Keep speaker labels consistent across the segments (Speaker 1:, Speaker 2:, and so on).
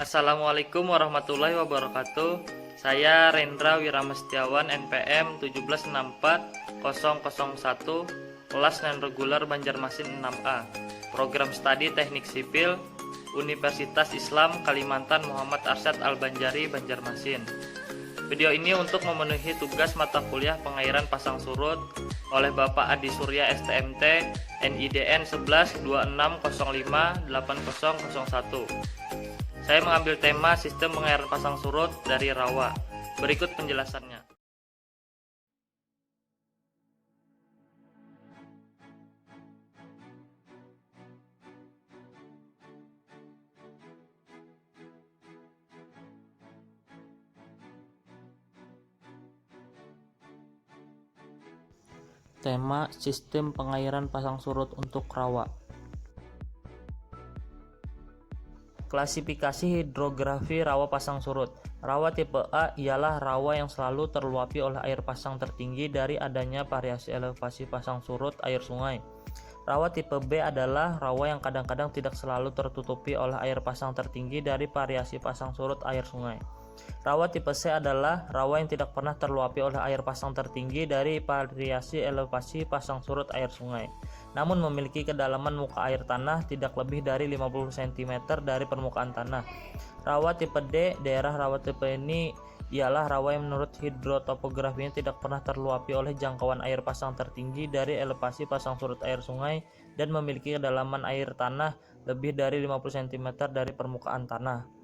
Speaker 1: Assalamualaikum warahmatullahi wabarakatuh. Saya Rendra Wiramestiawan, NPM 1764001, kelas non-reguler Banjarmasin 6A, program studi Teknik Sipil, Universitas Islam Kalimantan Muhammad Arsyad Al-Banjari, Banjarmasin. Video ini untuk memenuhi tugas mata kuliah pengairan pasang surut oleh Bapak Adi Surya STMT NIDN 1126058001. Saya mengambil tema sistem pengairan pasang surut dari rawa. Berikut penjelasannya. Tema sistem pengairan pasang surut untuk rawa. Klasifikasi hidrografi rawa pasang surut. Rawa tipe A ialah rawa yang selalu terluapi oleh air pasang tertinggi dari adanya variasi elevasi pasang surut air sungai. Rawa tipe B adalah rawa yang kadang-kadang tidak selalu tertutupi oleh air pasang tertinggi dari variasi pasang surut air sungai. Rawa tipe C adalah rawa yang tidak pernah terluapi oleh air pasang tertinggi dari variasi elevasi pasang surut air sungai, namun memiliki kedalaman muka air tanah tidak lebih dari 50 cm dari permukaan tanah. Rawa tipe D, daerah rawa tipe ini ialah rawa yang menurut hidrotopografinya tidak pernah terluapi oleh jangkauan air pasang tertinggi dari elevasi pasang surut air sungai dan memiliki kedalaman air tanah lebih dari 50 cm dari permukaan tanah.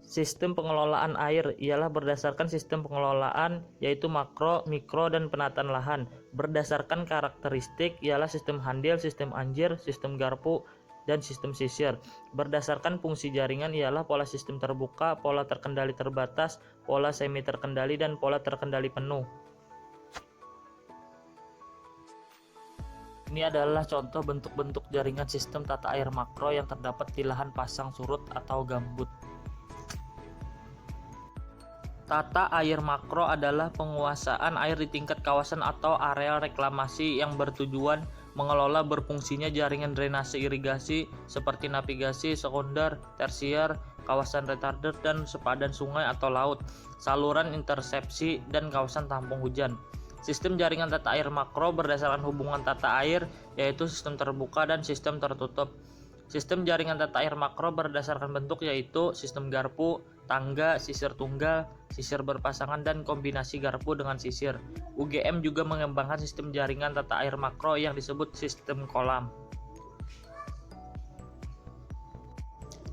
Speaker 1: Sistem pengelolaan air ialah berdasarkan sistem pengelolaan yaitu makro, mikro, dan penataan lahan. Berdasarkan karakteristik ialah sistem handil, sistem anjir, sistem garpu, dan sistem sisir. Berdasarkan fungsi jaringan ialah pola sistem terbuka, pola terkendali terbatas, pola semi terkendali, dan pola terkendali penuh. Ini adalah contoh bentuk-bentuk jaringan sistem tata air makro yang terdapat di lahan pasang surut atau gambut. Tata air makro adalah penguasaan air di tingkat kawasan atau areal reklamasi yang bertujuan mengelola berfungsinya jaringan drainase irigasi seperti navigasi sekunder, tersier, kawasan retarder dan sepadan sungai atau laut, saluran intersepsi, dan kawasan tampung hujan. Sistem jaringan tata air makro berdasarkan hubungan tata air yaitu sistem terbuka dan sistem tertutup. Sistem jaringan tata air makro berdasarkan bentuk yaitu sistem garpu, tangga, sisir tunggal, sisir berpasangan, dan kombinasi garpu dengan sisir. UGM juga mengembangkan sistem jaringan tata air makro yang disebut sistem kolam.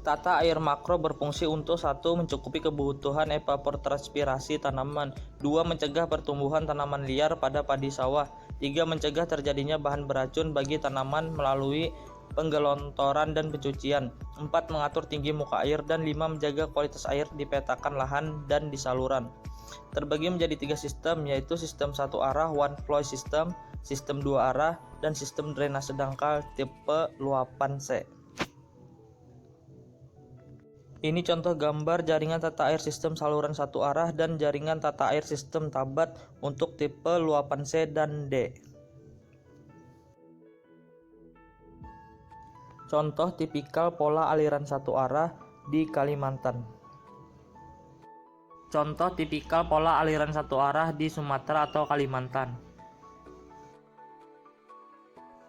Speaker 1: Tata air makro berfungsi untuk 1. Mencukupi kebutuhan evapotranspirasi tanaman, 2. Mencegah pertumbuhan tanaman liar pada padi sawah, 3. Mencegah terjadinya bahan beracun bagi tanaman melalui penggelontoran dan pencucian, 4. Mengatur tinggi muka air, dan 5. Menjaga kualitas air di petakan lahan dan di saluran. Terbagi menjadi 3 sistem yaitu sistem satu arah one flow system, sistem 2 arah, dan sistem drainase dangkal tipe luapan C. Ini contoh gambar jaringan tata air sistem saluran satu arah dan jaringan tata air sistem tabat untuk tipe luapan C dan D. Contoh tipikal pola aliran satu arah di Kalimantan. Contoh tipikal pola aliran satu arah di Sumatera atau Kalimantan.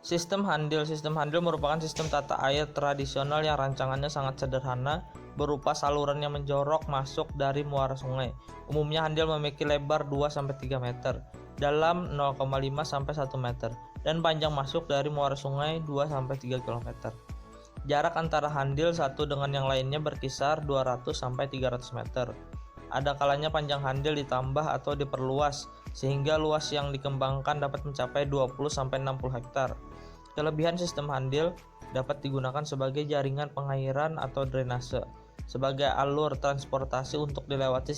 Speaker 1: Sistem handil. Sistem handil merupakan sistem tata air tradisional yang rancangannya sangat sederhana, berupa saluran yang menjorok masuk dari muara sungai. Umumnya handil memiliki lebar 2-3 meter, dalam 0,5-1 meter, dan panjang masuk dari muara sungai 2-3 km. Jarak antara handil satu dengan yang lainnya berkisar 200-300 meter. Ada kalanya panjang handil ditambah atau diperluas, sehingga luas yang dikembangkan dapat mencapai 20-60 hektar. Kelebihan sistem handil dapat digunakan sebagai jaringan pengairan atau drainase, sebagai alur transportasi untuk dilewati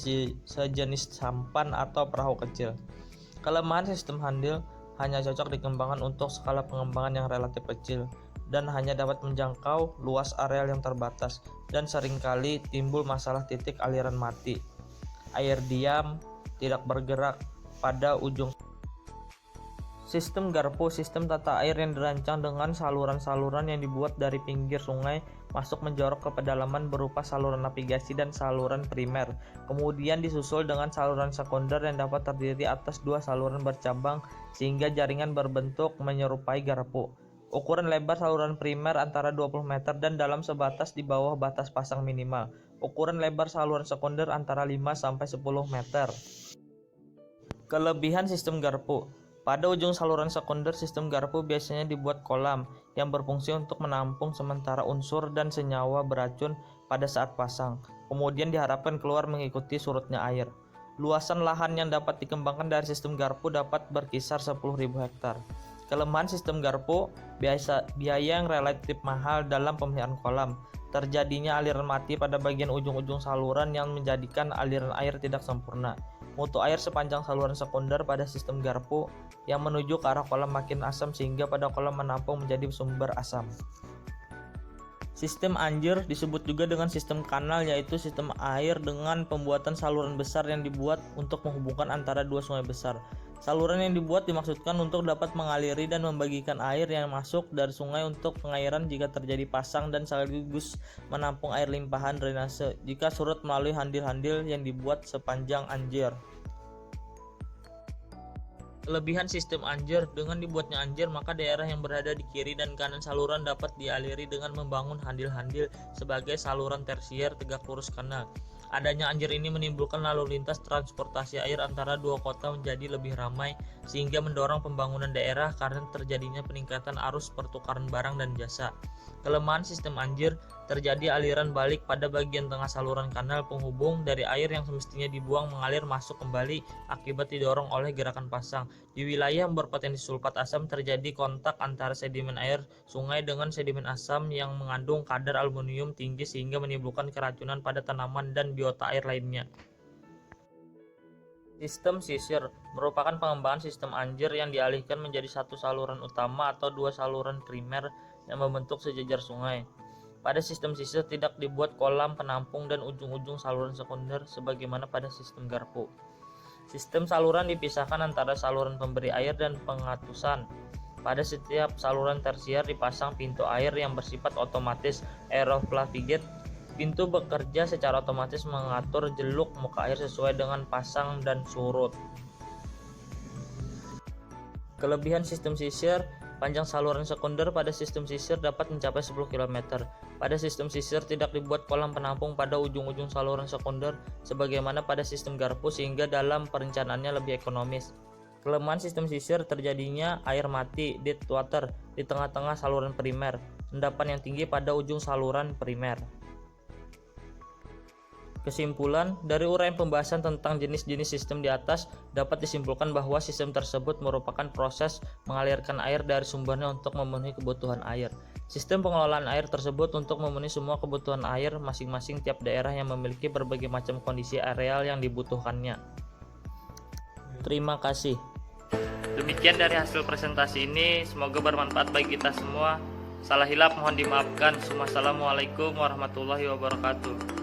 Speaker 1: sejenis sampan atau perahu kecil. Kelemahan sistem handil hanya cocok dikembangkan untuk skala pengembangan yang relatif kecil dan hanya dapat menjangkau luas areal yang terbatas, dan seringkali timbul masalah titik aliran mati, air diam, tidak bergerak pada ujung. Sistem garpu, sistem tata air yang dirancang dengan saluran-saluran yang dibuat dari pinggir sungai masuk menjorok ke pedalaman berupa saluran navigasi dan saluran primer. Kemudian disusul dengan saluran sekunder yang dapat terdiri atas dua saluran bercabang sehingga jaringan berbentuk menyerupai garpu. Ukuran lebar saluran primer antara 20 meter dan dalam sebatas di bawah batas pasang minimal. Ukuran lebar saluran sekunder antara 5 sampai 10 meter. Kelebihan sistem garpu. Pada ujung saluran sekunder, sistem garpu biasanya dibuat kolam yang berfungsi untuk menampung sementara unsur dan senyawa beracun pada saat pasang. Kemudian diharapkan keluar mengikuti surutnya air. Luasan lahan yang dapat dikembangkan dari sistem garpu dapat berkisar 10.000 hektar. Kelemahan sistem garpu, biaya yang relatif mahal dalam pemeliharaan kolam. Terjadinya aliran mati pada bagian ujung-ujung saluran yang menjadikan aliran air tidak sempurna. Mutu air sepanjang saluran sekunder pada sistem garpu yang menuju ke arah kolam makin asam sehingga pada kolam menampung menjadi sumber asam. Sistem anjir disebut juga dengan sistem kanal, yaitu sistem air dengan pembuatan saluran besar yang dibuat untuk menghubungkan antara dua sungai besar. Saluran yang dibuat dimaksudkan untuk dapat mengaliri dan membagikan air yang masuk dari sungai untuk pengairan jika terjadi pasang dan sekaligus menampung air limpahan drainase jika surut melalui handil-handil yang dibuat sepanjang anjir. Kelebihan sistem anjir, dengan dibuatnya anjir maka daerah yang berada di kiri dan kanan saluran dapat dialiri dengan membangun handil-handil sebagai saluran tersier tegak lurus kanal. Adanya anjir ini menimbulkan lalu lintas transportasi air antara dua kota menjadi lebih ramai sehingga mendorong pembangunan daerah karena terjadinya peningkatan arus pertukaran barang dan jasa. Kelemahan sistem anjir, terjadi aliran balik pada bagian tengah saluran kanal penghubung dari air yang semestinya dibuang mengalir masuk kembali akibat didorong oleh gerakan pasang. Di wilayah yang berpotensi sulfat asam terjadi kontak antara sedimen air sungai dengan sedimen asam yang mengandung kadar aluminium tinggi sehingga menimbulkan keracunan pada tanaman dan biota air lainnya. Sistem sisir merupakan pengembangan sistem anjir yang dialihkan menjadi satu saluran utama atau dua saluran primer yang membentuk sejajar sungai. Pada sistem sisir tidak dibuat kolam penampung dan ujung-ujung saluran sekunder sebagaimana pada sistem garpu. Sistem saluran dipisahkan antara saluran pemberi air dan pengatusan. Pada setiap saluran tersier dipasang pintu air yang bersifat otomatis aeroflavigate. Pintu bekerja secara otomatis mengatur jeluk muka air sesuai dengan pasang dan surut. Kelebihan sistem sisir, panjang saluran sekunder pada sistem sisir dapat mencapai 10 km. Pada sistem sisir tidak dibuat kolam penampung pada ujung-ujung saluran sekunder sebagaimana pada sistem garpu sehingga dalam perencanaannya lebih ekonomis. Kelemahan sistem sisir, terjadinya air mati dead water di tengah-tengah saluran primer, endapan yang tinggi pada ujung saluran primer. Kesimpulan, dari uraian pembahasan tentang jenis-jenis sistem di atas dapat disimpulkan bahwa sistem tersebut merupakan proses mengalirkan air dari sumbernya untuk memenuhi kebutuhan air. Sistem pengelolaan air tersebut untuk memenuhi semua kebutuhan air masing-masing tiap daerah yang memiliki berbagai macam kondisi areal yang dibutuhkannya. Terima kasih. Demikian dari hasil presentasi ini, semoga bermanfaat bagi kita semua. Salah hilap mohon dimaafkan. Wassalamualaikum warahmatullahi wabarakatuh.